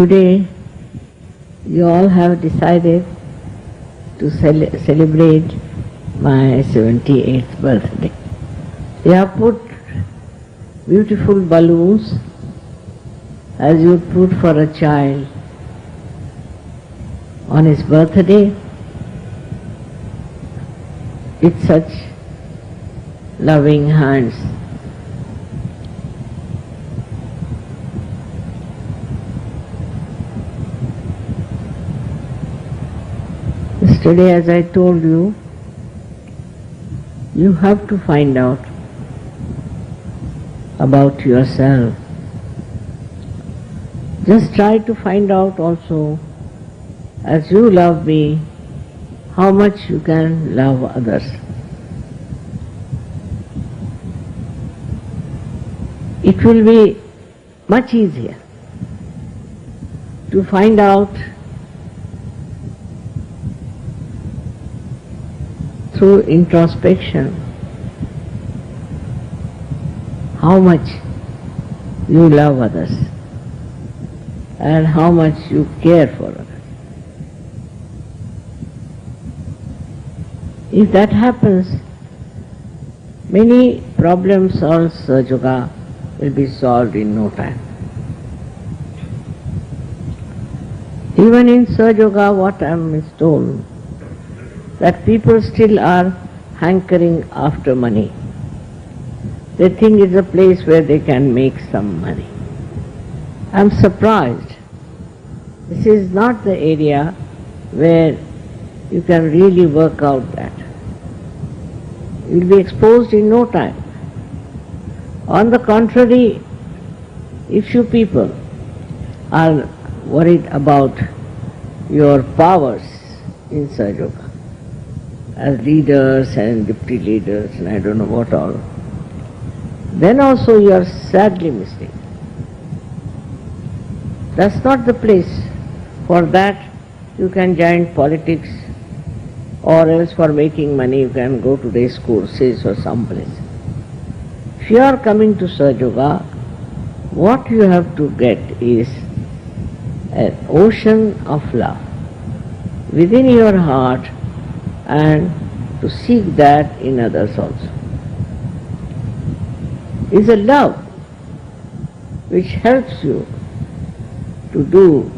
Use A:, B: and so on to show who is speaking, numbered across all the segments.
A: Today, you all have decided to celebrate my 78th birthday. You have put beautiful balloons as you put for a child on his birthday with such loving hands. Yesterday, as I told you, you have to find out about yourself. Just try to find out also, as you love me, how much you can love others. It will be much easier to find out through introspection how much you love others and how much you care for others. If that happens, many problems of Satyug will be solved in no time. Even in Satyug, what I am told, that people still are hankering after money. They think it's a place where they can make some money. I'm surprised. This is not the area where you can really work out that. You'll be exposed in no time. On the contrary, if you people are worried about your powers in Satyug, as leaders and deputy leaders and I don't know what all, then also you are sadly mistaken. That's not the place. For that you can join politics, or else for making money you can go to race courses or someplace. If you are coming to Satyug, what you have to get is an ocean of love within your heart, and to seek that in others also. It's a love which helps you to do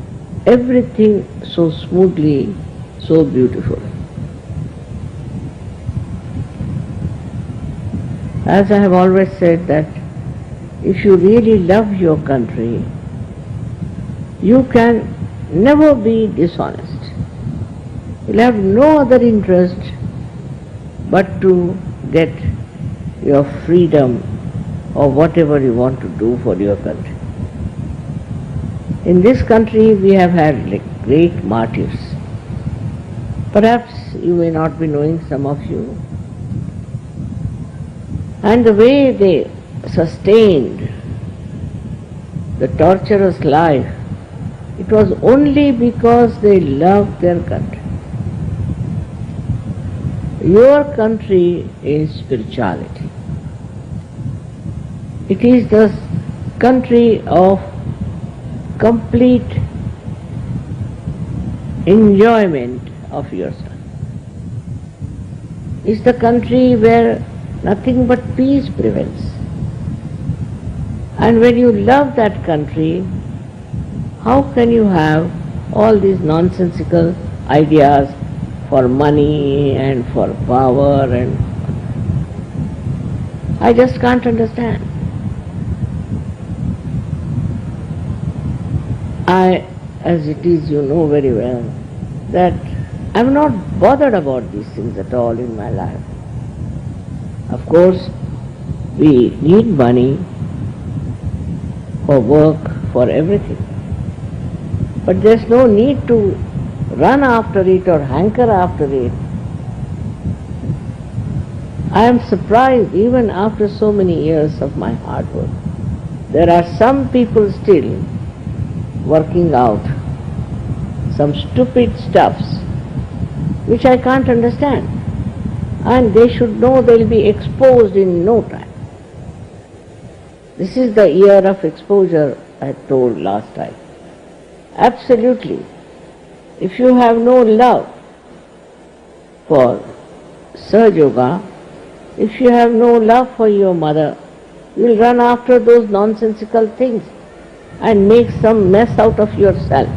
A: everything so smoothly, so beautifully. As I have always said, that if you really love your country, you can never be dishonest. You'll have no other interest but to get your freedom or whatever you want to do for your country. In this country we have had great martyrs. Perhaps you may not be knowing, some of you. And the way they sustained the torturous life, it was only because they loved their country. Your country is spirituality. It is the country of complete enjoyment of yourself. It's the country where nothing but peace prevails. And when you love that country, how can you have all these nonsensical ideas for money and for power, and I just can't understand. As it is, you know very well, that I'm not bothered about these things at all in my life. Of course, we need money for work, for everything. But there's no need to run after it or hanker after it. I am surprised, even after so many years of my hard work, there are some people still working out some stupid stuffs which I can't understand. And they should know they'll be exposed in no time. This is the year of exposure I told last time. Absolutely. If you have no love for Sahaja Yoga, if you have no love for your mother, you will run after those nonsensical things and make some mess out of yourself.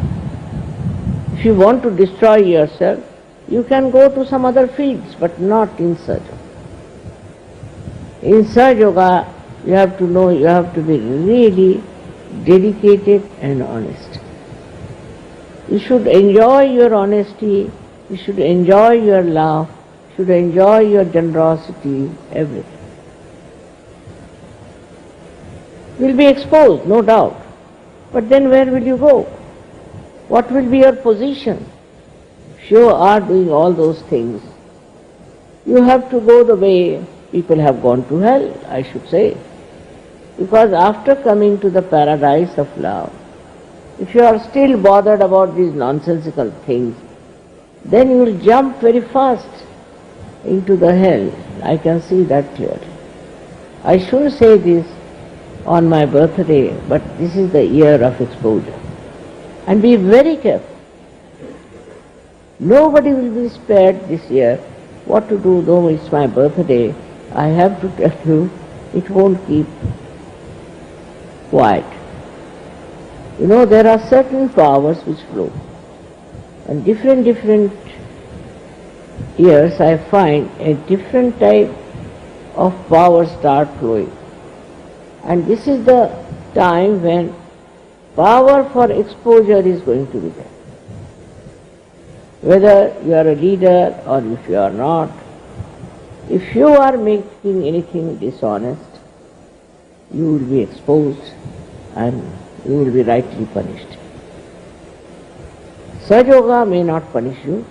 A: If you want to destroy yourself, you can go to some other fields, but not in Sahaja Yoga. In Sahaja Yoga, you have to know, you have to be really dedicated and honest. You should enjoy your honesty, you should enjoy your love, you should enjoy your generosity, everything. You will be exposed, no doubt. But then where will you go? What will be your position? If you are doing all those things, you have to go the way people have gone to hell, I should say. Because after coming to the paradise of love, if you are still bothered about these nonsensical things, then you will jump very fast into the hell. I can see that clearly. I should say this on my birthday, but this is the year of exposure. And be very careful. Nobody will be spared this year. What to do, though it's my birthday, I have to tell you, it won't keep quiet. You know, there are certain powers which flow. And different years I find a different type of power start flowing. And this is the time when power for exposure is going to be there. Whether you are a leader or if you are not, if you are making anything dishonest, you will be exposed and you will be rightly punished. Sahaja Yoga may not punish you,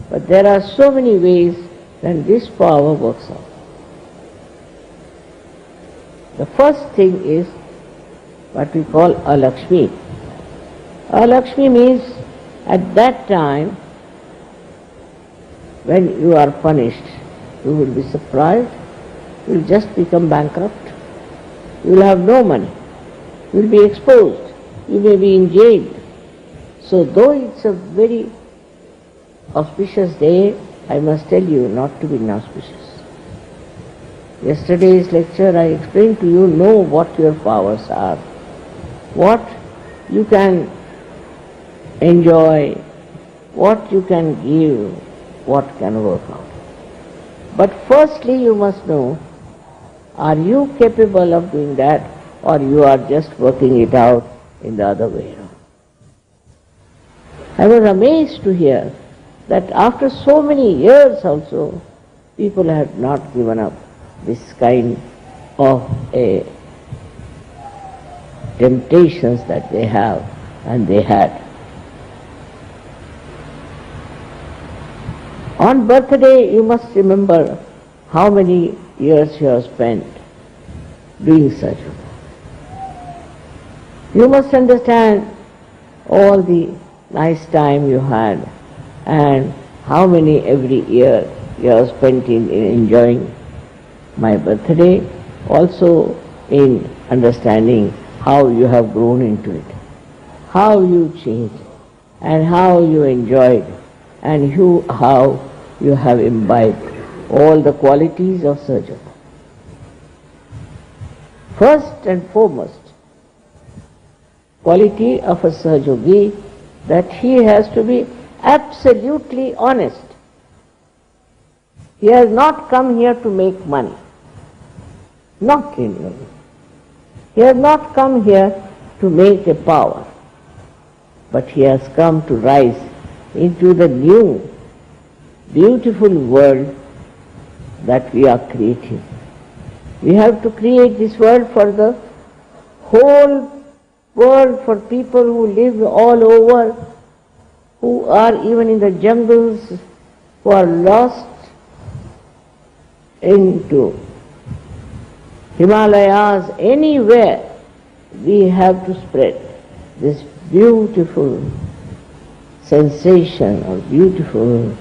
A: but there are so many ways when this power works out. The first thing is what we call Alakshmi. Alakshmi means at that time when you are punished, you will be surprised, you will just become bankrupt, you will have no money, you will be exposed, you may be in jail. So though it's a very auspicious day, I must tell you not to be inauspicious. Yesterday's lecture I explained to you, know what your powers are, what you can enjoy, what you can give, what can work out. But firstly you must know, are you capable of doing that or you are just working it out in the other way around? I was amazed to hear that after so many years also, people have not given up this kind of a temptations that they have and they had. On birthday, you must remember how many years you have spent doing such. You must understand all the nice time you had and how many every year you have spent in enjoying my birthday, also in understanding how you have grown into it, how you changed and how you enjoyed and how you have imbibed all the qualities of Sahaja Yoga. First and foremost, quality of a Sahaja Yogi, that he has to be absolutely honest. He has not come here to make money. Not really. He has not come here to make a power, but he has come to rise into the new, beautiful world that we are creating. We have to create this world for the whole world, for people who live all over, who are even in the jungles, who are lost into Himalayas, anywhere. We have to spread this beautiful sensation or beautiful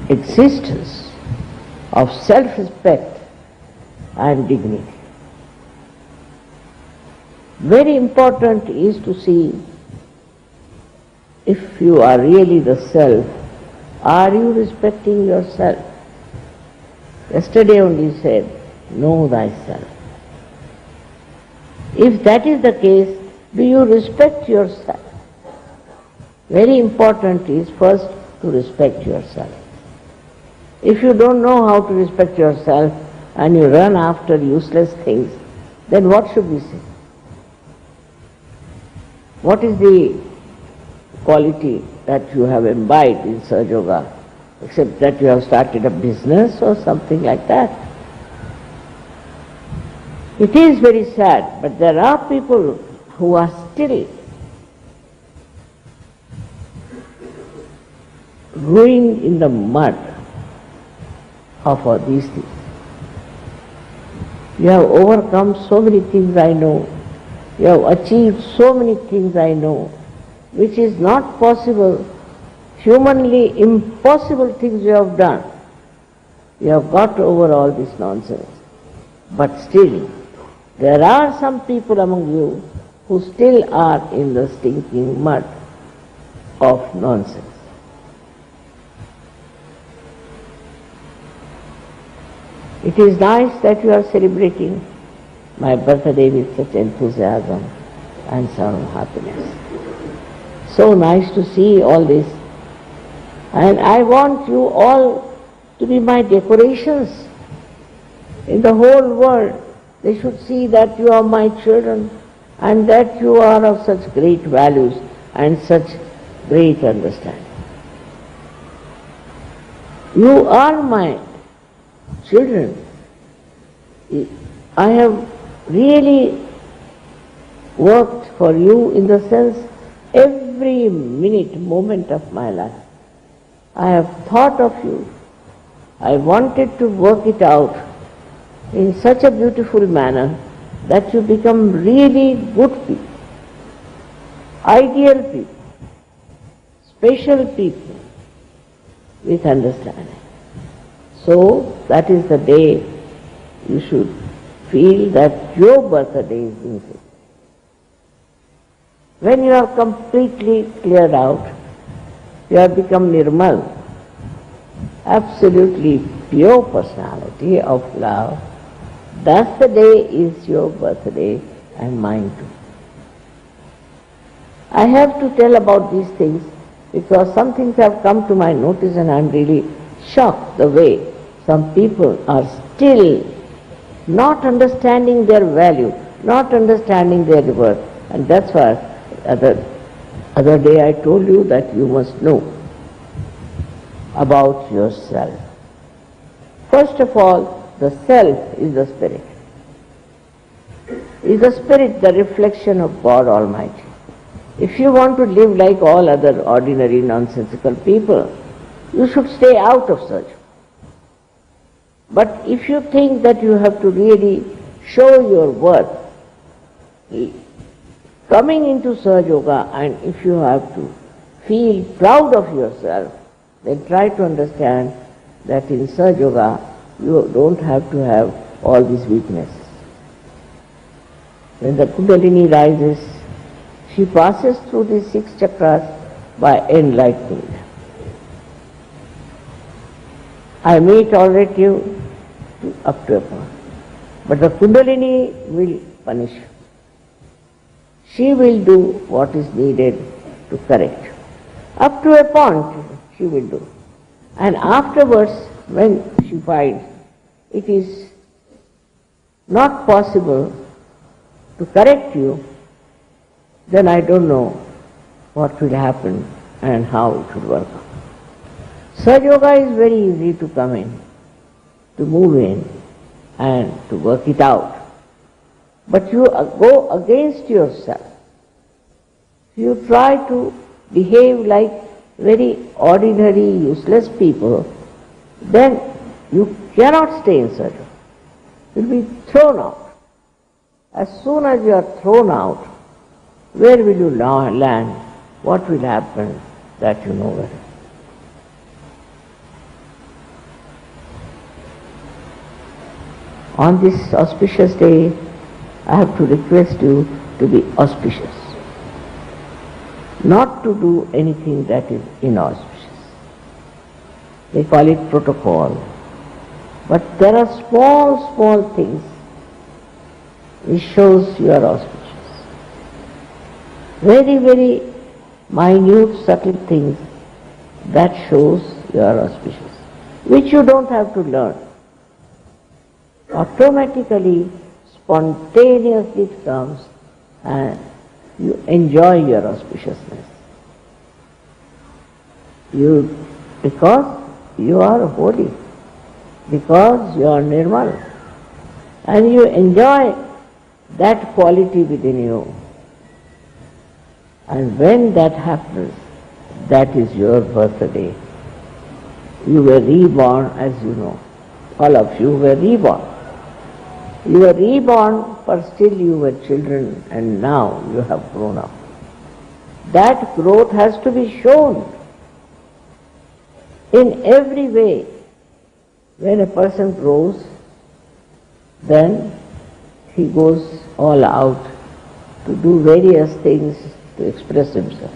A: existence of self-respect and dignity. Very important is to see if you are really the self, are you respecting yourself? Yesterday only said, know thyself. If that is the case, do you respect yourself? Very important is first to respect yourself. If you don't know how to respect yourself and you run after useless things, then what should we say? What is the quality that you have imbibed in Sahaja Yoga, except that you have started a business or something like that? It is very sad, but there are people who are still growing in the mud of all these things. You have overcome so many things, I know. You have achieved so many things, I know, which is not possible, humanly impossible things you have done. You have got over all this nonsense. But still, there are some people among you who still are in the stinking mud of nonsense. It is nice that you are celebrating my birthday with such enthusiasm and some happiness. So nice to see all this. And I want you all to be my decorations in the whole world. They should see that you are my children and that you are of such great values and such great understanding. You are my children. I have really worked for you in the sense every minute, moment of my life. I have thought of you. I wanted to work it out in such a beautiful manner that you become really good people, ideal people, special people with understanding. So that is the day you should feel that your birthday is in it. When you are completely cleared out, you have become Nirmal, absolutely pure personality of love. That's the day is your birthday and mine too. I have to tell about these things because some things have come to my notice and I'm really shocked the way some people are still not understanding their value, not understanding their worth. And that's why other day I told you that you must know about yourself. First of all, the self is the spirit. Is the spirit the reflection of God Almighty? If you want to live like all other ordinary nonsensical people, you should stay out of Sahaja. But if you think that you have to really show your worth, coming into Sahaja Yoga, and if you have to feel proud of yourself, then try to understand that in Sahaja Yoga you don't have to have all these weaknesses. When the Kundalini rises, she passes through these 6 chakras by enlightening them. I may tolerate you up to a point, but the Kundalini will punish you. She will do what is needed to correct you. Up to a point she will do. And afterwards, when she finds it is not possible to correct you, then I don't know what will happen and how it will work out. Sahaja Yoga is very easy to come in, to move in and to work it out. But you go against yourself. You try to behave like very ordinary, useless people, then you cannot stay in Sahaja Yoga. You will be thrown out. As soon as you are thrown out, where will you land? What will happen? That you know very well. On this auspicious day, I have to request you to be auspicious. not to do anything that is inauspicious. They call it protocol. But there are small, small things which shows you are auspicious. Very, very minute, subtle things that shows you are auspicious, which you don't have to learn. Automatically, spontaneously it comes and you enjoy your auspiciousness. Because you are holy, because you are Nirmala, and you enjoy that quality within you. And when that happens, that is your birthday. You were reborn, as you know. All of you were reborn. You were reborn, but still you were children, and now you have grown up. That growth has to be shown in every way. When a person grows, then he goes all out to do various things to express himself.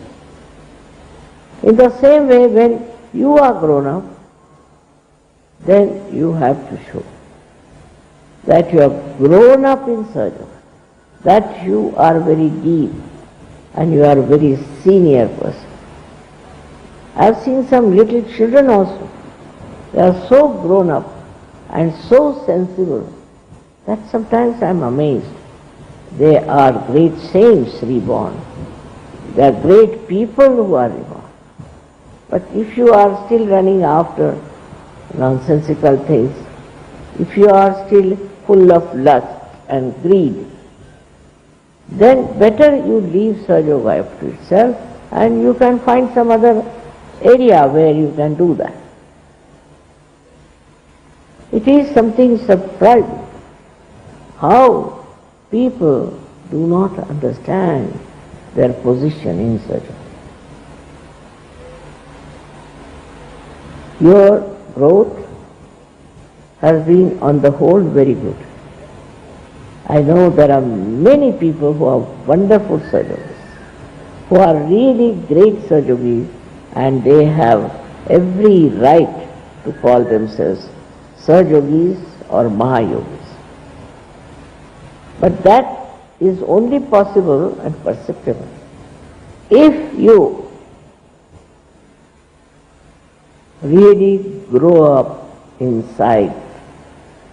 A: In the same way, when you are grown up, then you have to show that you have grown up in Satyug, that you are very deep and you are a very senior person. I have seen some little children also. They are so grown up and so sensible that sometimes I am amazed. They are great saints reborn. They are great people who are reborn. But if you are still running after nonsensical things, if you are still full of lust and greed, then better you leave Satyug to itself and you can find some other area where you can do that. It is something surprising how people do not understand their position in Satyug. Your growth has been on the whole very good. I know there are many people who are wonderful Satyugis, who are really great Satyugis, and they have every right to call themselves Satyugis or Mahayogis. But that is only possible and perceptible if you really grow up inside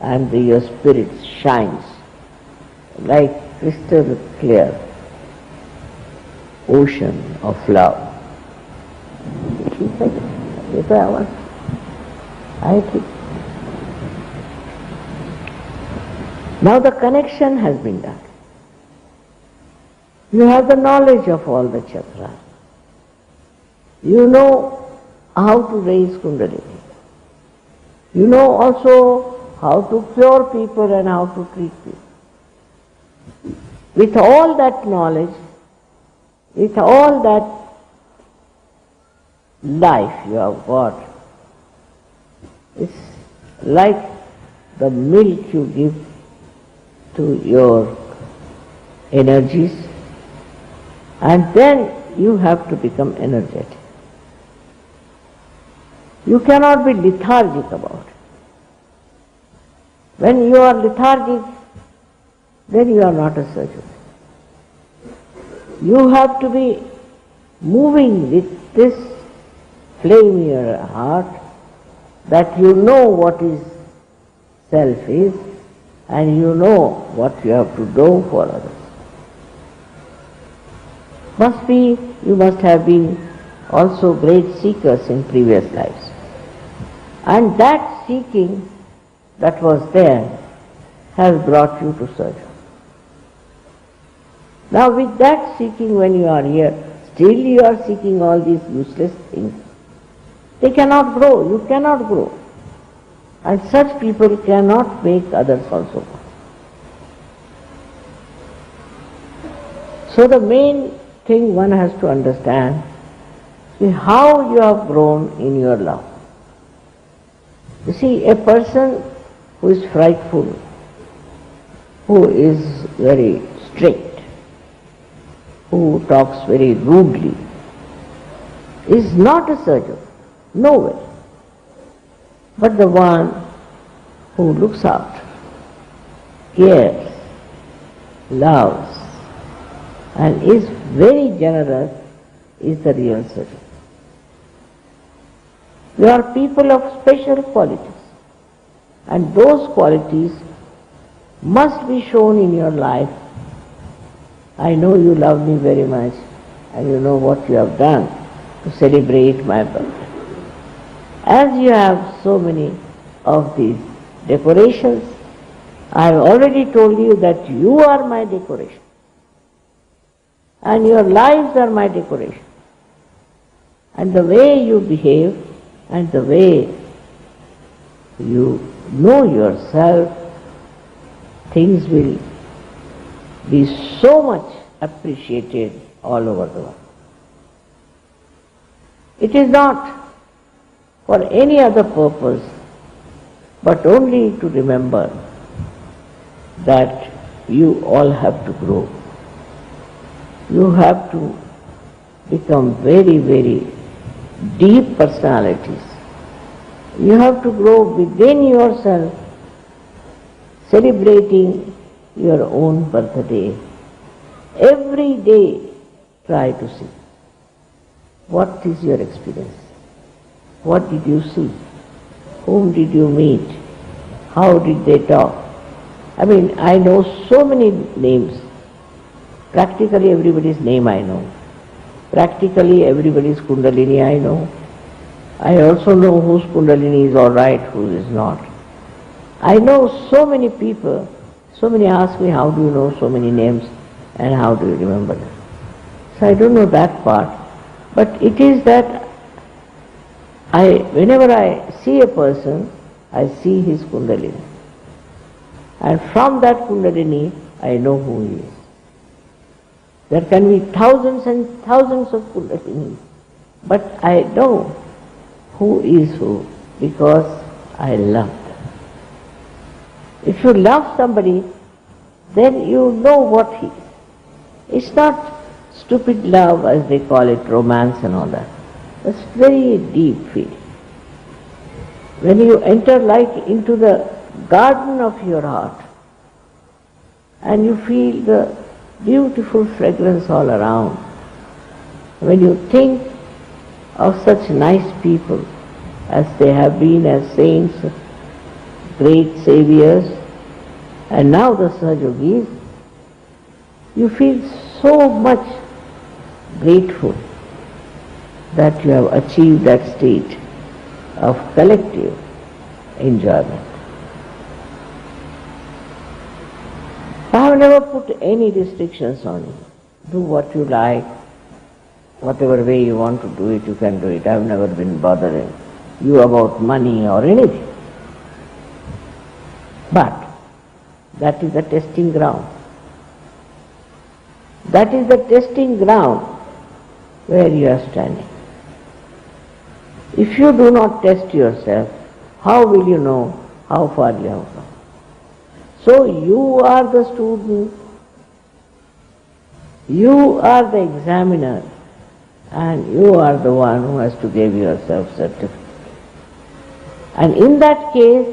A: and your spirit shines like crystal clear ocean of love. Now the connection has been done. You have the knowledge of all the chakras. You know how to raise Kundalini. You know also how to cure people and how to treat people. With all that knowledge, with all that life you have got, it's like the milk you give to your energies, and then you have to become energetic. You cannot be lethargic about it. When you are lethargic, then you are not a Satyug. You have to be moving with this flame in your heart, that you know what is self is, and you know what you have to do for others. You must have been also great seekers in previous lives. And that seeking that was there has brought you to Satyug. Now with that seeking, when you are here, still you are seeking all these useless things. They cannot grow, you cannot grow. And such people cannot make others also grow. So the main thing one has to understand is how you have grown in your love. You see, a person who is frightful, who is very strict, who talks very rudely, is not a Satyug, nowhere, but the one who looks out, cares, loves, and is very generous is the real Satyug. You are people of special qualities, and those qualities must be shown in your life. I know you love me very much, and you know what you have done to celebrate my birthday. As you have so many of these decorations, I have already told you that you are my decoration, and your lives are my decoration. And the way you behave and the way you know yourself, things will be so much appreciated all over the world. It is not for any other purpose, but only to remember that you all have to grow. You have to become very, very deep personalities. You have to grow within yourself, celebrating your own birthday. Every day try to see what is your experience. What did you see? Whom did you meet? How did they talk? I mean, I know so many names. Practically everybody's name I know. Practically everybody's Kundalini I know. I also know whose Kundalini is all right, who is not. I know so many people. So many ask me, how do you know so many names and how do you remember them? So I don't know that part. But it is that whenever I see a person, I see his Kundalini. And from that Kundalini, I know who he is. There can be thousands and thousands of Kundalinis, but I know who is who because I love them. If you love somebody, then you know what he is. It's not stupid love as they call it, romance and all that. It's very deep feeling. When you enter like into the garden of your heart and you feel the beautiful fragrance all around, when you think of such nice people as they have been as saints, great saviors, and now the Satyugis, you feel so much grateful that you have achieved that state of collective enjoyment. I have never put any restrictions on you. Do what you like, whatever way you want to do it, you can do it. I have never been bothering you about money or anything. But that is the testing ground. That is the testing ground where you are standing. If you do not test yourself, how will you know how far you have come? So you are the student, you are the examiner, and you are the one who has to give yourself certificate. And in that case,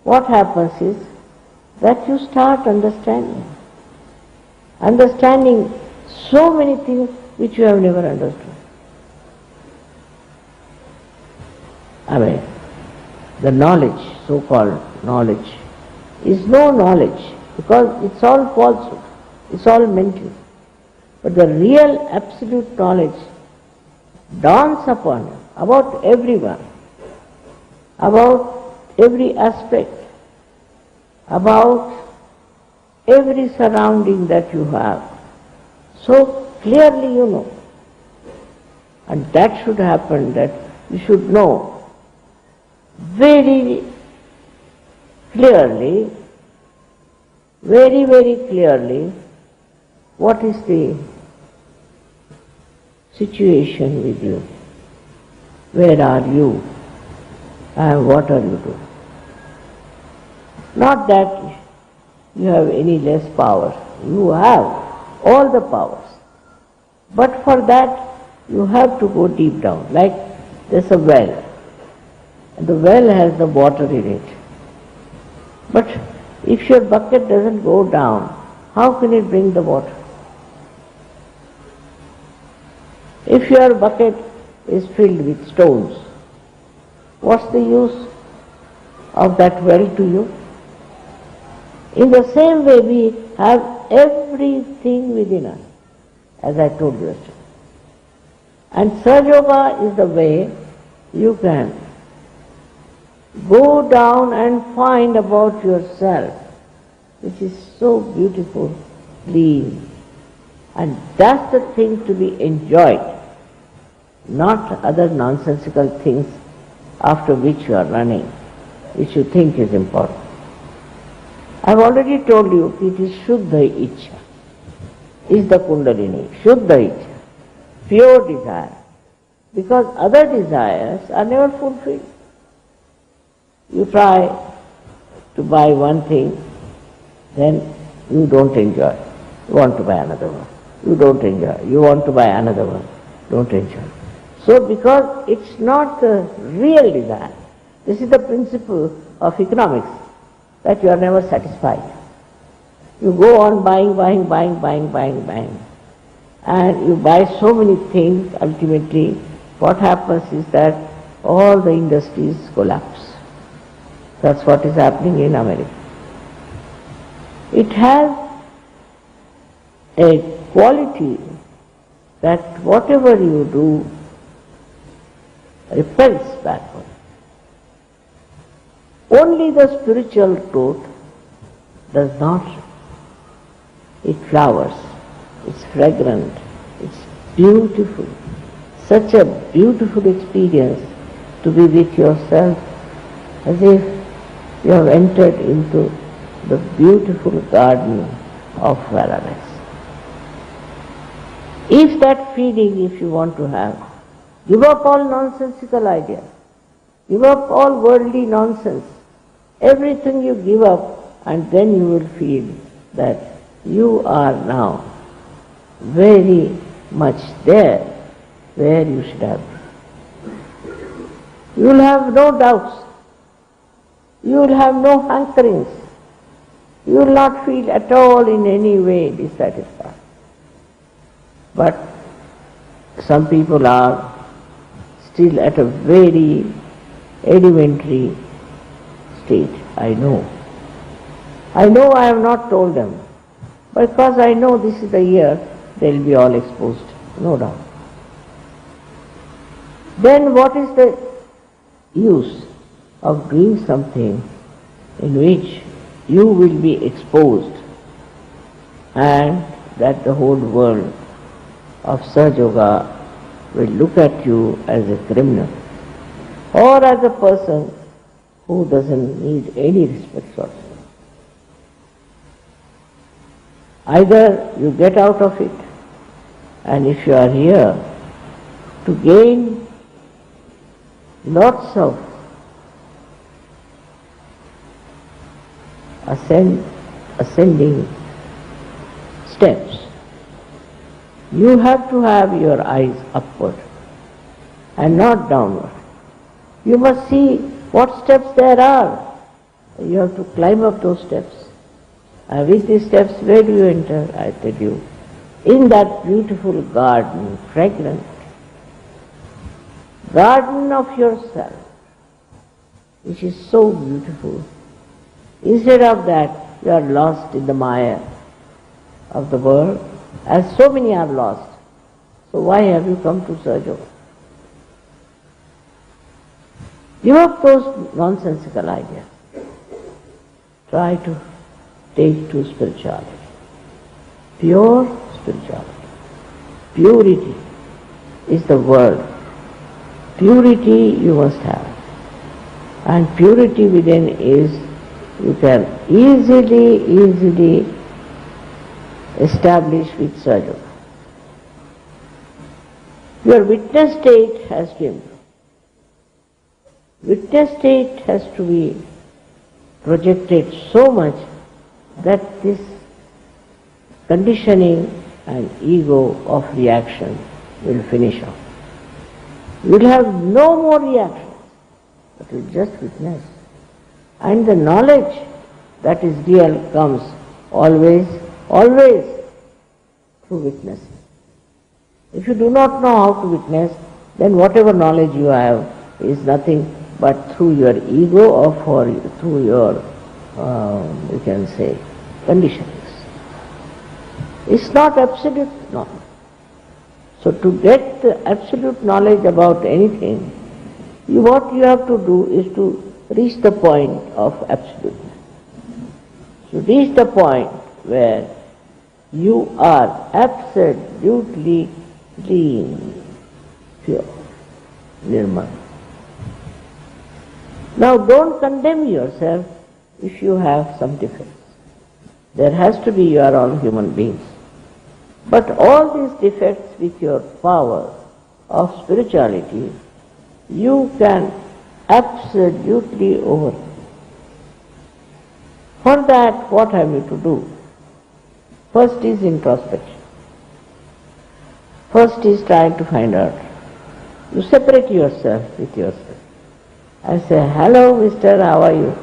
A: what happens is that you start understanding. Understanding so many things which you have never understood. I mean, the knowledge, so-called knowledge, is no knowledge because it's all falsehood, it's all mental. But the real absolute knowledge dawns upon you about everyone, about every aspect, about every surrounding that you have. So clearly you know. And that should happen, that you should know very clearly, very, very clearly, what is the situation with you? Where are you? And what are you doing? Not that you have any less power. You have all the powers. But for that, You have to go deep down. Like there's a well, and the well has the water in it. But if your bucket doesn't go down, how can it bring the water? If your bucket is filled with stones, what's the use of that well to you? In the same way, we have everything within us, as I told you yesterday. And Sahaja Yoga is the way you can go down and find about yourself, which is so beautiful, clean. And that's the thing to be enjoyed, not other nonsensical things after which you are running, which you think is important. I've already told you it is Shuddha Ichcha, is the Kundalini, Shuddha Ichcha, pure desire. Because other desires are never fulfilled. You try to buy one thing, then you don't enjoy. You want to buy another one. You don't enjoy. You want to buy another one. Don't enjoy. So because it's not the real desire, this is the principle of economics, that you are never satisfied. You go on buying, and you buy so many things. Ultimately, what happens is that all the industries collapse. That's what is happening in America. It has a quality that whatever you do repels backward. Only the spiritual truth does not. It flowers, it's fragrant, it's beautiful. Such a beautiful experience to be with yourself, as if you have entered into the beautiful garden of paradise. If that feeling, if you want to have, give up all nonsensical ideas, give up all worldly nonsense. Everything you give up, and then you will feel that you are now very much there where you should have been. You will have no doubts. You will have no hankerings. You will not feel at all in any way dissatisfied. But some people are still at a very elementary state. I know I have not told them, because I know this is the year they will be all exposed, no doubt. Then what is the use of doing something in which you will be exposed and that the whole world of Sahaja Yoga will look at you as a criminal or as a person who doesn't need any respect whatsoever? Either you get out of it, and if you are here to gain lots of ascending steps, you have to have your eyes upward and not downward. You must see what steps there are. You have to climb up those steps. With these steps, where do you enter? I tell you, in that beautiful garden, fragrant garden of yourself, which is so beautiful. Instead of that, you are lost in the mire of the world, as so many are lost. So why have you come to Sahaja Yoga? Give up those nonsensical ideas. Try to take to spirituality. Pure spirituality. Purity is the word. Purity you must have. And purity within is, you can easily establish with Sahaja Yoga. Your witness state has to improve. Witness state has to be projected so much that this conditioning and ego of reaction will finish off. You will have no more reaction, but you will just witness. And the knowledge that is real comes always through witnessing. If you do not know how to witness, then whatever knowledge you have is nothing but through your ego or through your, you can say, conditionings. It's not absolute knowledge. So to get the absolute knowledge about anything, what you have to do is to reach the point of absoluteness. To reach the point where you are absolutely clean, pure, Nirmala. Now don't condemn yourself if you have some defects. There has to be, you are all human beings. But all these defects with your power of spirituality, you can absolutely overcome. For that, what have you to do? First is introspection. First is trying to find out. You separate yourself with yourself. I say, hello mister, how are you?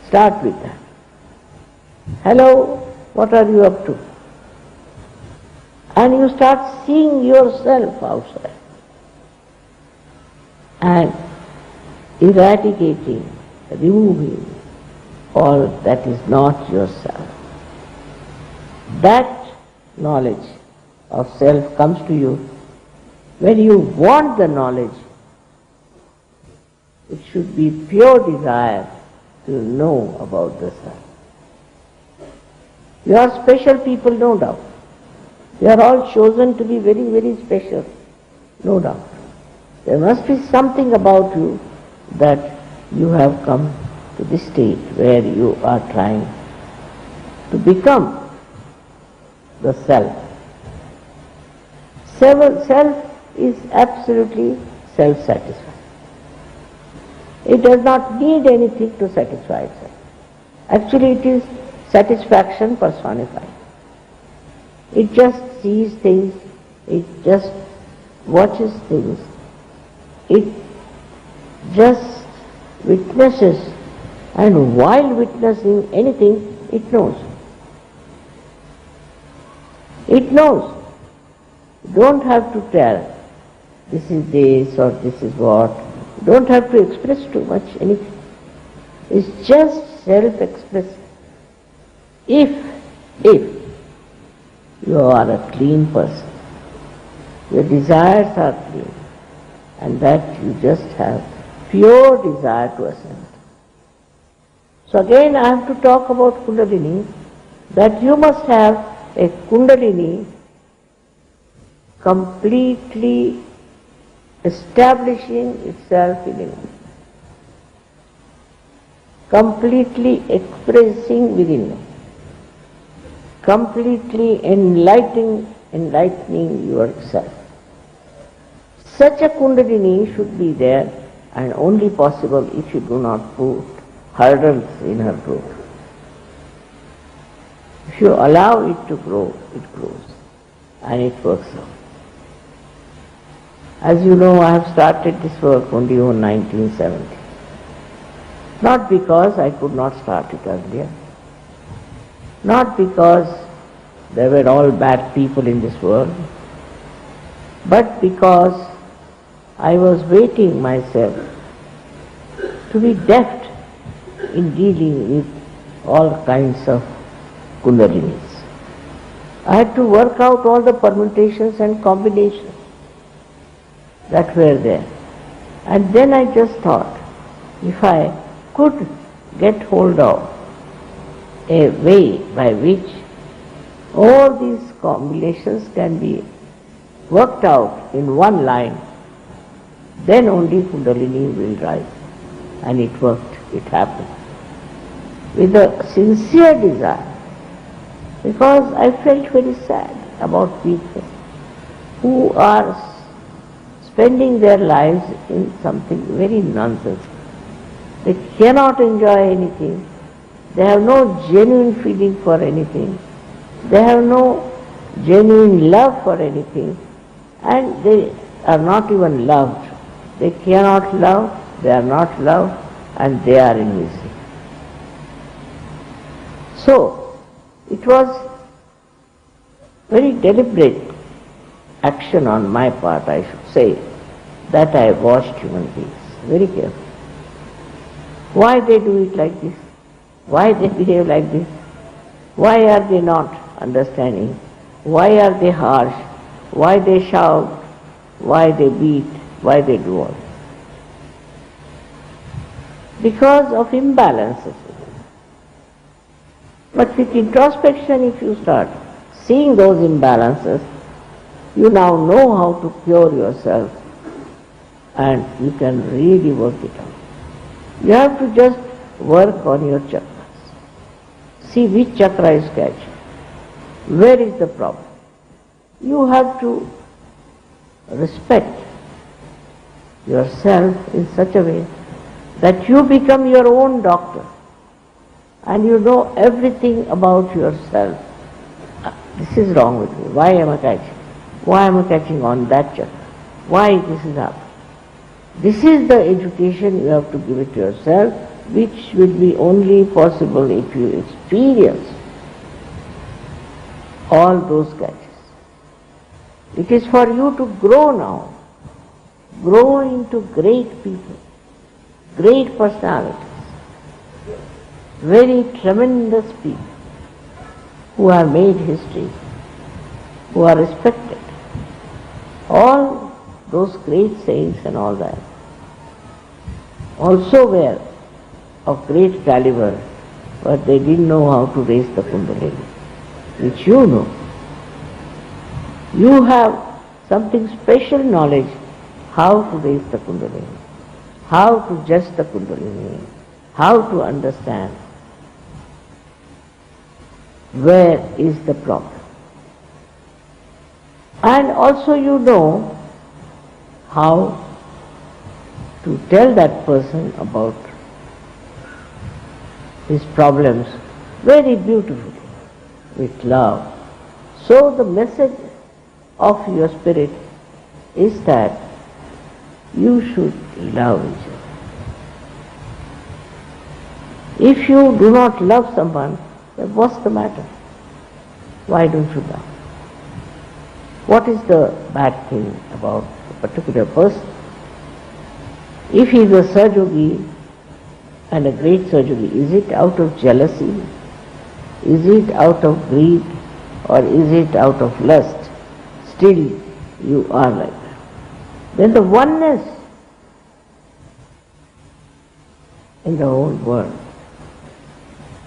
A: Start with that. Hello, what are you up to? And you start seeing yourself outside and eradicating, removing all that is not yourself. That knowledge of self comes to you when you want the knowledge. It should be pure desire to know about the self. You are special people, no doubt. You are all chosen to be very, very special, no doubt. There must be something about you that you have come to this state where you are trying to become the self. Self is absolutely self-satisfied. It does not need anything to satisfy itself. Actually, it is satisfaction personified. It just sees things, it just watches things, it just witnesses, and while witnessing anything, it knows. It knows. You don't have to tell, this is this or this is what. You don't have to express too much anything. It's just self-expressive. If you are a clean person, your desires are clean, and that you just have pure desire to ascend. So again I have to talk about Kundalini, that you must have a Kundalini completely establishing itself within you, completely expressing within you, completely enlightening yourself. Such a Kundalini should be there, and only possible if you do not put hurdles in her growth. If you allow it to grow, it grows, and it works out. As you know, I have started this work only in 1970. Not because I could not start it earlier, not because there were all bad people in this world, but because I was waiting myself to be deft in dealing with all kinds of Kundalinis. I had to work out all the permutations and combinations that were there. And then I just thought, if I could get hold of a way by which all these combinations can be worked out in one line, then only Kundalini will rise. And it worked, it happened. With a sincere desire, because I felt very sad about people who are spending their lives in something very nonsense. They cannot enjoy anything. They have no genuine feeling for anything. They have no genuine love for anything. and they are not even loved. They cannot love, they are not loved, and they are in misery. So, it was very deliberate action on my part, I should say, that I watched human beings very carefully. Why they do it like this? Why they behave like this? Why are they not understanding? Why are they harsh? Why they shout? Why they beat? Why they do all this? Because of imbalances. But with introspection, if you start seeing those imbalances, you now know how to cure yourself and you can really work it out. You have to just work on your chakras. See which chakra is catching. Where is the problem? You have to respect yourself in such a way that you become your own doctor and you know everything about yourself. This is wrong with me. Why am I catching? Why am I catching on that chakra? Why this is happening? This is the education you have to give it to yourself, which will be only possible if you experience all those catches. It is for you to grow now, grow into great people, great personalities, very tremendous people who have made history, who are respected. All those great saints and all that also were of great caliber, but they didn't know how to raise the Kundalini, which you know. You have something special knowledge how to raise the Kundalini, how to judge the Kundalini, how to understand where is the problem. And also you know how to tell that person about his problems very beautifully, with love. So the message of your spirit is that you should love each other. If you do not love someone, then what's the matter? Why don't you love? What is the bad thing about a particular person? If he is a Satyug and a great Satyug, is it out of jealousy? Is it out of greed? Or is it out of lust? Still you are like that. Then the oneness in the whole world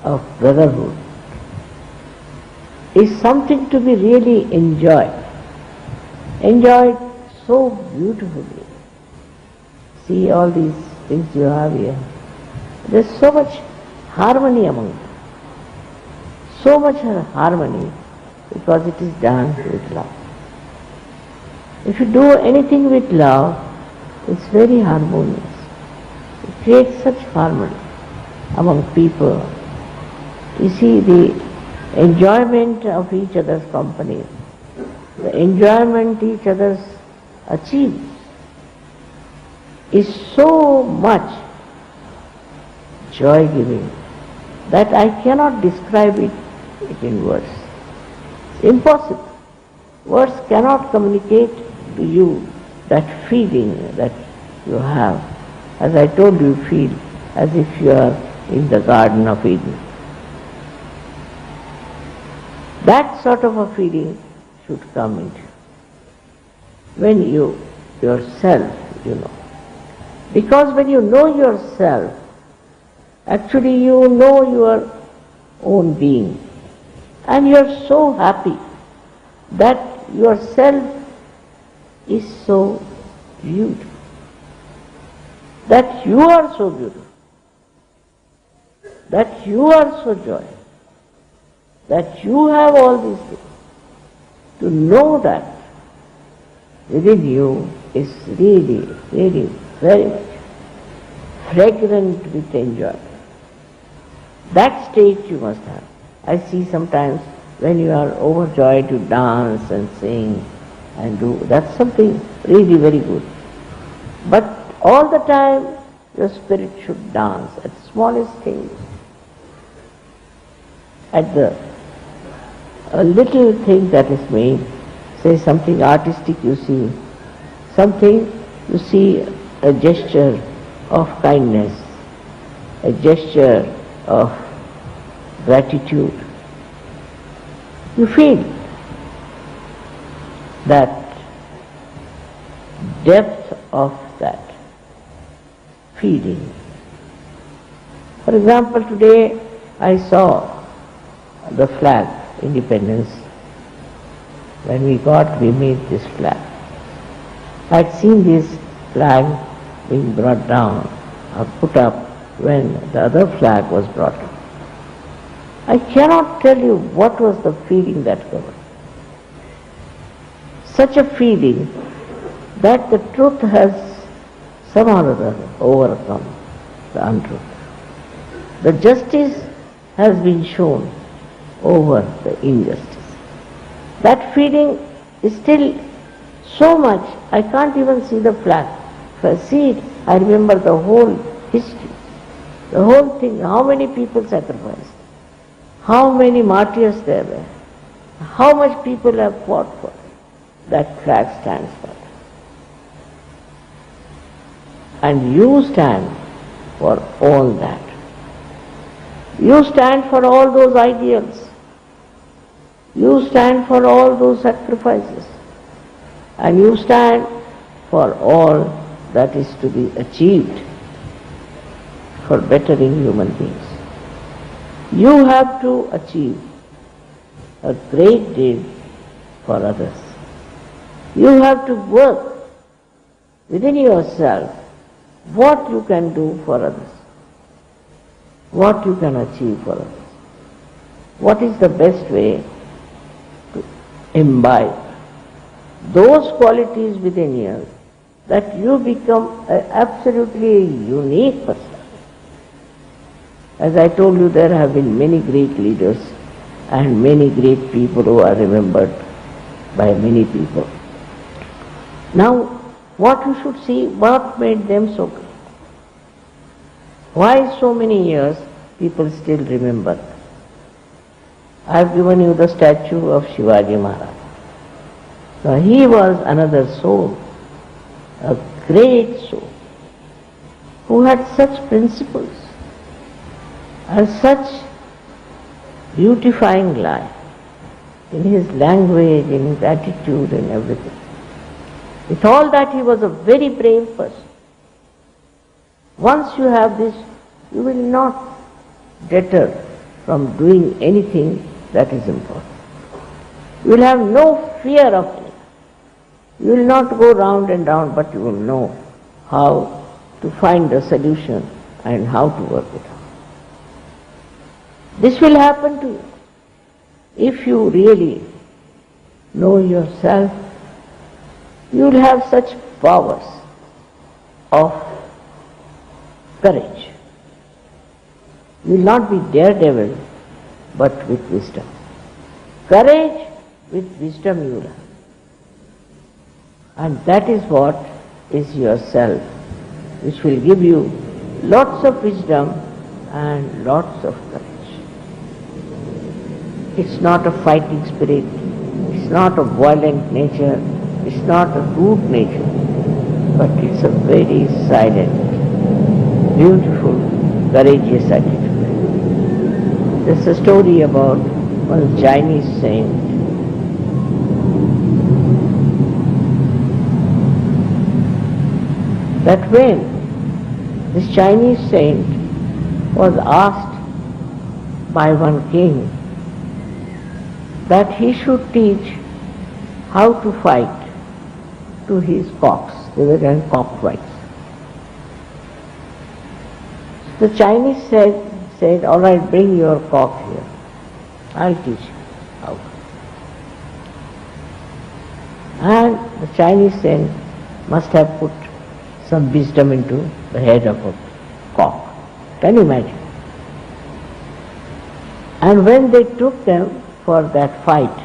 A: of brotherhood is something to be really enjoyed. Enjoyed so beautifully. See all these things you have here. There's so much harmony among them. So much harmony because it is done with love. If you do anything with love, it's very harmonious. It creates such harmony among people. You see the enjoyment of each other's company, the enjoyment each other's achieve is so much joy-giving that I cannot describe it in words. It's impossible. Words cannot communicate to you that feeling that you have. As I told you, feel as if you are in the Garden of Eden. That sort of a feeling should come into you. When you yourself, you know. Because when you know yourself, actually you know your own being. And you are so happy that yourself is so beautiful. That you are so beautiful. That you are so joyous. That you have all these things. To know that within you is really, really very much fragrant with enjoyment. That state you must have. I see sometimes when you are overjoyed, you dance and sing, and do. That's something really very good. But all the time your spirit should dance at the smallest things, at the a little thing that is made, say something artistic you see, something you see, a gesture of kindness, a gesture of gratitude. You feel that depth of that feeling. For example, today I saw the flag, independence. When we made this flag. I had seen this flag being brought down or put up when the other flag was brought up. I cannot tell you what was the feeling that covered. Such a feeling that the truth has somehow or other overcome the untruth. The justice has been shown over the injustice. That feeling is still so much, I can't even see the flag. If I see it, I remember the whole history, the whole thing, how many people sacrificed, how many martyrs there were, how much people have fought for it. That flag stands for that. And you stand for all that. You stand for all those ideals. You stand for all those sacrifices. And you stand for all that is to be achieved for bettering human beings. You have to achieve a great deal for others. You have to work within yourself what you can do for others, what you can achieve for others. What is the best way to imbibe those qualities within you that you become absolutely unique person. As I told you, there have been many great leaders and many great people who are remembered by many people. Now, what you should see, what made them so great? Why so many years people still remember? I have given you the statue of Shivaji Maharaj. Now, he was another soul, a great soul, who had such principles and such beautifying life in his language, in his attitude and everything. With all that, he was a very brave person. Once you have this, you will not deter from doing anything that is important. You will have no fear of it. You will not go round and round, but you will know how to find a solution and how to work it out. This will happen to you if you really know yourself. You will have such powers of courage. You will not be daredevil, but with wisdom. Courage with wisdom you will have. And that is what is yourself, which will give you lots of wisdom and lots of courage. It's not a fighting spirit, it's not a violent nature, it's not a rude nature, but it's a very silent, beautiful, courageous attitude. There's a story about one Chinese saint. That when this Chinese saint was asked by one king that he should teach how to fight to his cocks. They were doing cock fights. The Chinese said, all right, bring your cock here. I'll teach you how. And the Chinese saint must have put some wisdom into the head of a cock. Can you imagine? And when they took them for that fight,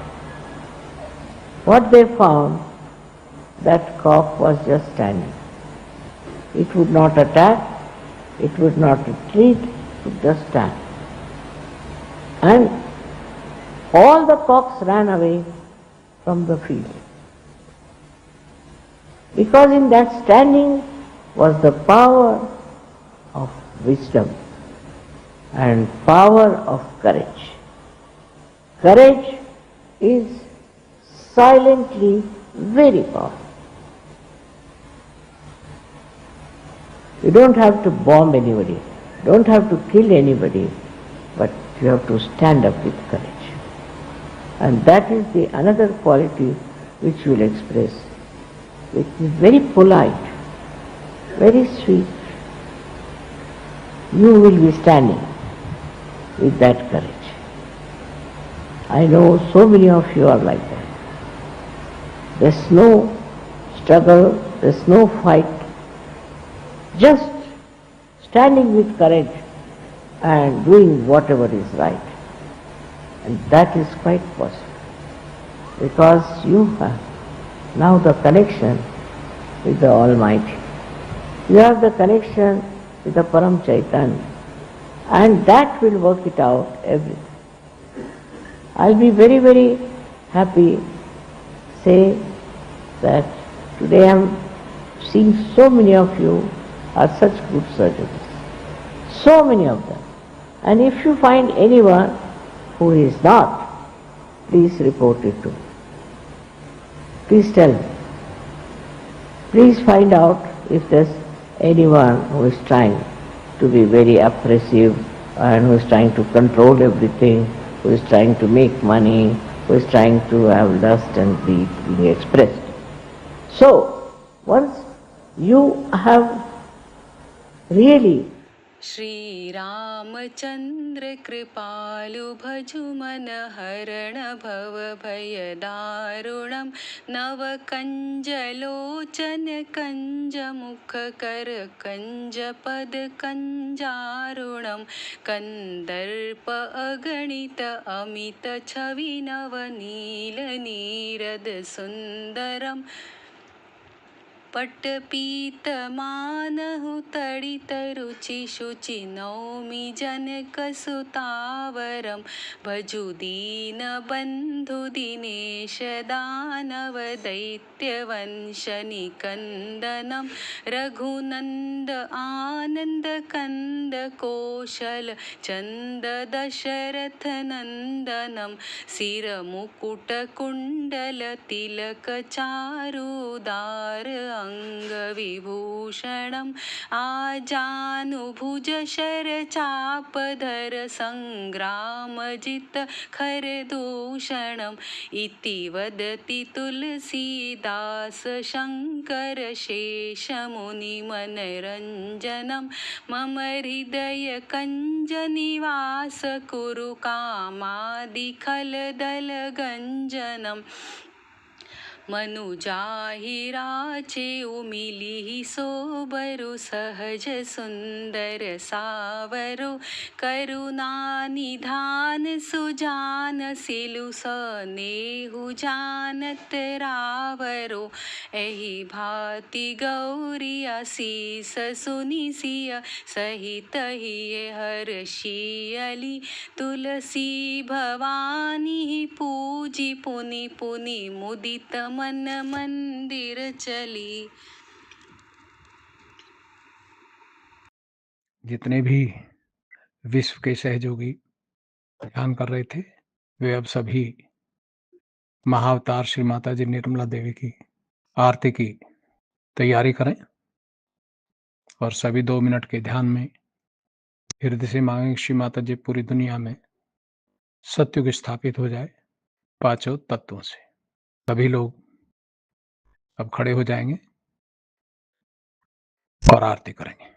A: what they found that cock was just standing. It would not attack, it would not retreat, it would just stand. And all the cocks ran away from the field. Because in that standing was the power of wisdom and power of courage. Courage is silently very powerful. You don't have to bomb anybody, don't have to kill anybody, but you have to stand up with courage. And that is the another quality which you will express, which is very polite, very sweet. You will be standing with that courage. I know so many of you are like that. There's no struggle, there's no fight, just standing with courage and doing whatever is right. And that is quite possible, because you have now the connection with the Almighty. You have the connection with the Param Chaitanya, and that will work it out everything. I'll be very, very happy say that today I'm seeing so many of you are such good surgeons. So many of them. And if you find anyone who is not, please report it to me. Please tell me. Please find out if there's anyone who is trying to be very oppressive and who is trying to control everything, who is trying to make money, who is trying to have lust and greed being expressed. So, once you have really
B: Shri Ramchandra कृपालु भजु मन हरण भव भय दारुणम नव कंज लोचन कंज मुख कर कंज पद कंजारुणम कंदर्प अगणित अमित छवि नव नील नीरद सुंदरम पट्टपीत मानहु तडित रुचि शुचि नौमि जनक सुतावरम भजु दीन बंधु दिनेश दानव दैत्य वंश निकंदनम रघुनंद आनंद कंद कौशल चंद दशरथ नंदनम सिर मुकुट कुंडल तिलक चारुदार अंग विभूषणम आजानुभुज शर चापधर संग्राम जित खर दूषणम इति वदति तुलसीदास शंकर शेष मुनि मनरंजनम मम हृदय कंज निवास कुरु कामादि खल दल गंजनम मनुजाहि राचे उमिलिहि सोबरु सहज सुंदर सावरो करुणा निधान सुजान सिलु सनेहु जानत रावरो एहि भांति गौरी असीस सुनि सिय सहित हिय हर्षियली तुलसी भवानी पूजी पुनि पुनि मुदित मन मंदिर चली।
C: जितने भी विश्व के सहयोगी ध्यान कर रहे थे वे अब सभी महाअवतार श्री माता जी निर्मला देवी की आरती की तैयारी करें और सभी 2 मिनट के ध्यान में हृदय से मांगे श्री माता जी पूरी दुनिया में सत्युग स्थापित हो जाए 5 तत्वों से। सभी लोग अब खड़े हो जाएंगे और आरती करेंगे।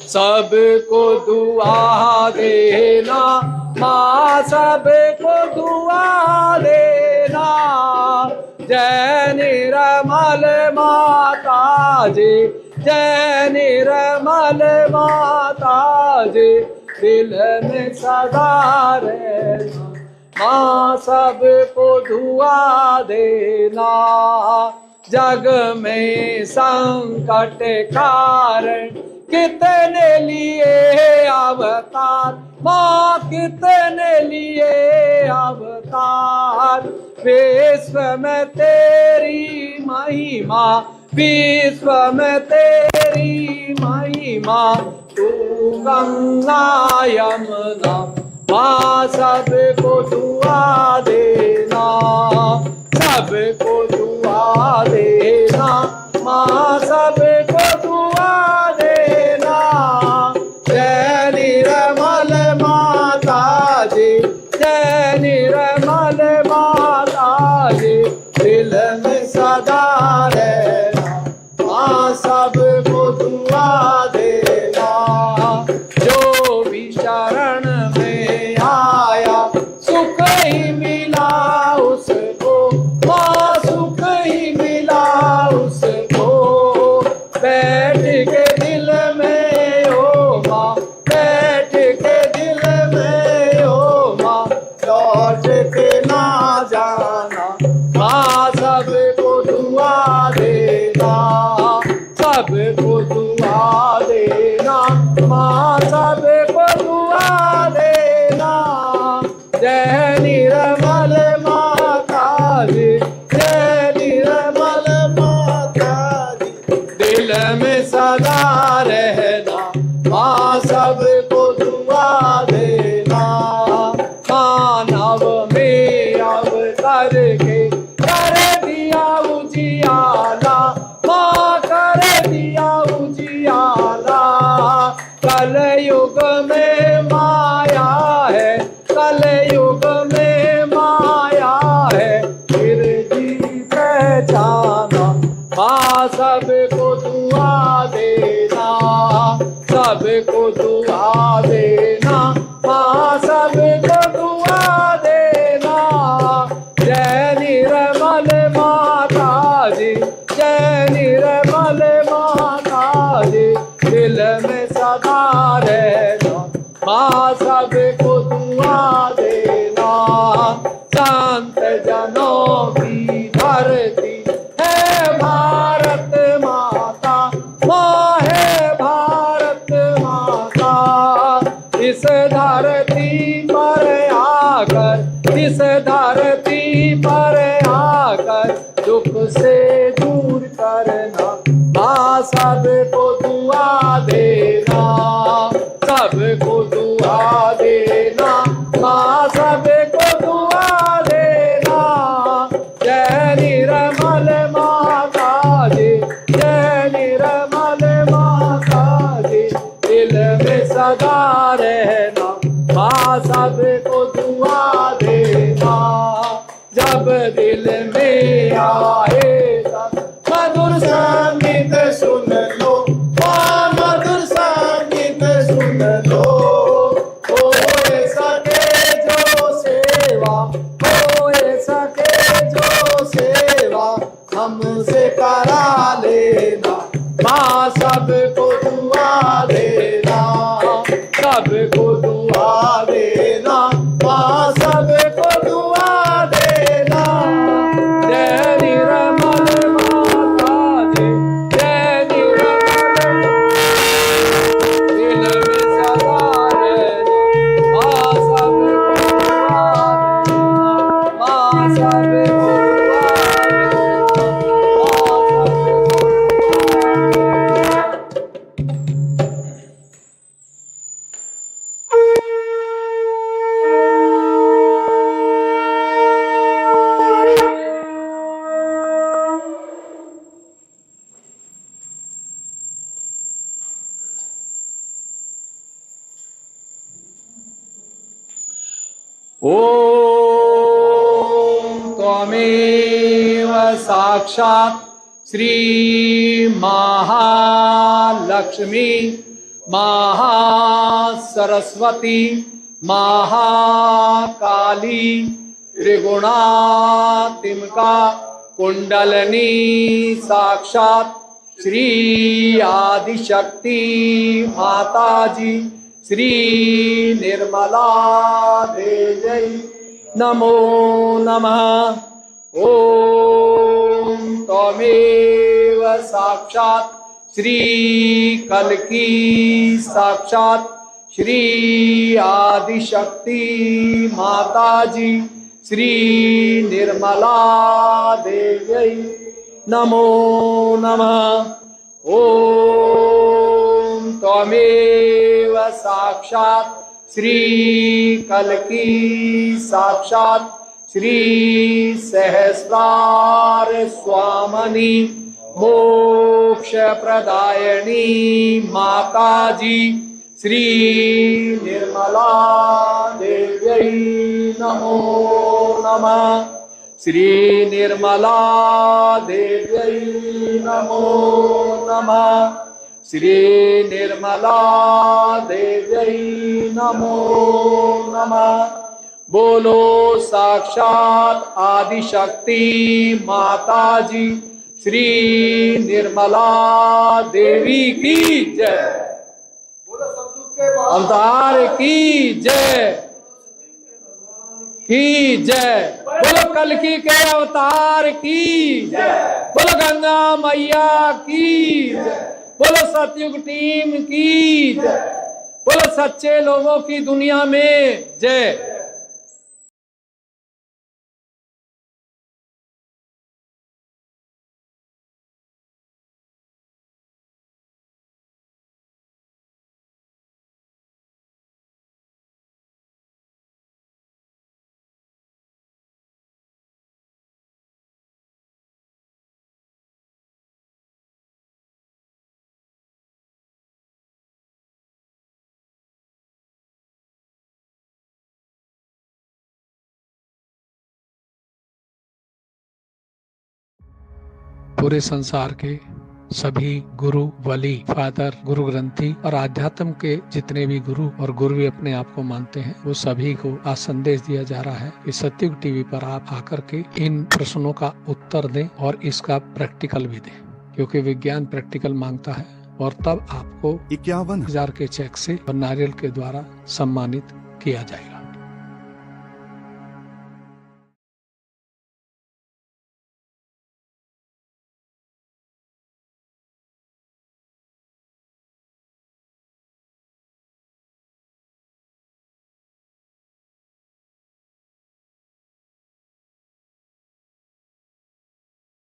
D: सबको दुआ देना माँ, सबको दुआ देना। जय निर्मल माता जी, जय निर्मल माता जी, दिल में सदा रहना माँ, सबको दुआ देना। जग में संकट कारण कितने लिए अवतार माँ, कितने लिए अवतार। विश्व में तेरी महिमा, विश्व में तेरी महिमा। तू गंगा यमुना माँ, सबको दुआ देना, सबको दुआ देना माँ, सबको दुआ देना। जय निर्मल माता जी, जय निर्मल माता जी, दिल में सदा रहना माँ, सबको दुआ देना। जो भी शरण में आया सुख ही मिला उसको माँ, सुख ही मिला उसको। बैठ के दिल में ओ माँ, बैठ के दिल में ओ माँ, लौट के ना जाना माँ, सबको दुआ देना, सबको दुआ देना माँ, सबको दुआ देना। जय निर्मल माता जी, जय निर्मल माता जी, दिल में सदा रहना माँ, सबको दुआ देना। मानव में अवतार के कर दिया उजियाला माँ, कर दिया उजियाला। कल युग में माया है, कल युग में माया है, फिर भी पहचाना माँ, सबको दुआ देना, सबको दुआ देना माँ, सबको दुआ देना। जय निर्मल माता जी, जय निर्मल माता जी, दिल में सदा रहना माँ, सबको दुआ देना। संत जनों की धरती है भारत माता माँ, है भारत माता। इस धरती पर आकर, इस धरती पर आकर दुख से दूर करना माँ, सबको दुआ देना, सबको दुआ देना माँ, सबको दुआ देना। जय निर्मल माता जी, जय निर्मल माता जी, दिल में सदा रहना माँ, सबको दुआ देना। जब दिल में आए तब मधुर संगीत सुन लो माँ, मधुर संगीत सुन लो। हो सके जो सेवा, हो सके जो सेवा हमसे करा लेना माँ, सबको दुआ देना, सबको दुआ देना माँ, सबको दुआ देना। जय निर्मल माता जी, जय निर्मल, दिल में सदा रहना माँ, सबको दुआ देना माँ, सबको ओम त्वमेव साक्षात् श्री महालक्ष्मी महासरस्वती महाकाली त्रिगुणात्मिका कुंडलनी साक्षात श्री आदिशक्ति माताजी श्री निर्मला देवी नमो नमः। ओम त्वमेव साक्षात श्री कल्की साक्षात श्री आदिशक्ति माताजी श्री निर्मला देवी नमो नमः। ओम त्वमेव साक्षात श्री कल्की साक्षात श्री सहस्रार स्वामिनी मोक्ष प्रदायिनी माताजी श्री निर्मला देवी नमो नमः। श्री निर्मला देवी नमो नमः। श्री निर्मला देवी नमो नमः। बोलो साक्षात आदिशक्ति माताजी श्री निर्मला देवी की जय। अवतार की जय की जय। बोलो कल्की के अवतार की जय। बोलो गंगा मैया की जय। बोलो सतयुग टीम की जय। बोलो सच्चे लोगों की दुनिया में जय।
C: पूरे संसार के सभी गुरु वली फादर गुरु ग्रंथी और आध्यात्म के जितने भी गुरु और गुरु भी अपने आप को मानते हैं वो सभी को आज संदेश दिया जा रहा है कि सत्युग टीवी पर आप आकर के इन प्रश्नों का उत्तर दें और इसका प्रैक्टिकल भी दें, क्योंकि विज्ञान प्रैक्टिकल मांगता है। और तब आपको 51,000 के चेक से और नारियल के द्वारा सम्मानित किया जाएगा।